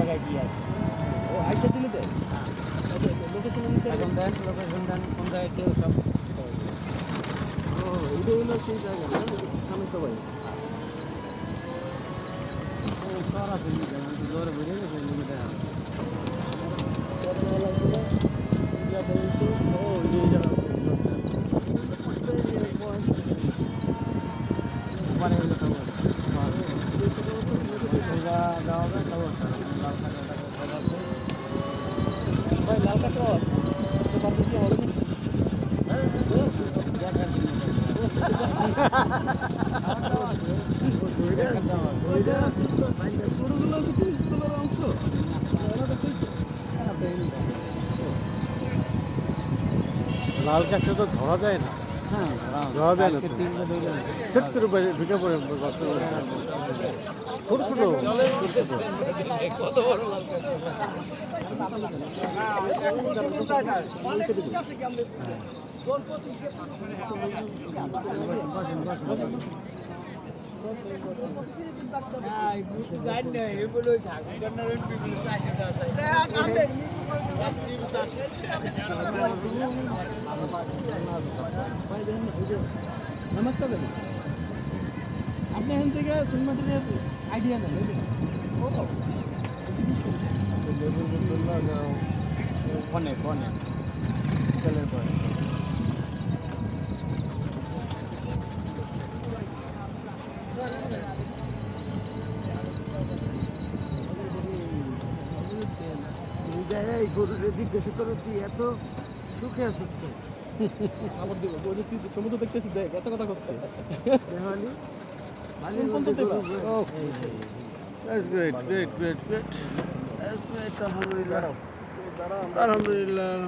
জায়গায় কি আছে। ও আইসা দিলে দেয়। লোকেশন অনুসারে এখন দেন, লোকেশন দেন কোন জায়গায় কেউ সব। ও এইটা হলো সেই জায়গা না সামনে সবাই। ও সর আছে জোরে বেরিয়ে গেছে লিখে দেয়। ও এই জায়গা মানে হইলো তো সোজা যাওয়া যায় তো লাল কাঁকড়া ভাই লাল কাঁকড়া তো বাদ দিয়ে হবে লাল কাঁকড়া তো ধরা যায় না। হ্যাঁ ধরা যায় না তো। তিনটা দুইটা ছোট্ট উপরে ঢুকে পড়ে গর্ত করে। ছোট ছোট কত বড় লাল নমস্কার দাদা আপনি এখান থেকে সিনেমাটির আইডিয়া নেন ফোনে ফোনে তেলের পরে গরুরে জিজ্ঞাসা করো তুই এত সুখে আছিস তো আমার দিব সমুদ্র দেখতেছি দেখ এত কথা কষ্ট That's great, great, great, great. That's great. Alhamdulillah. Alhamdulillah.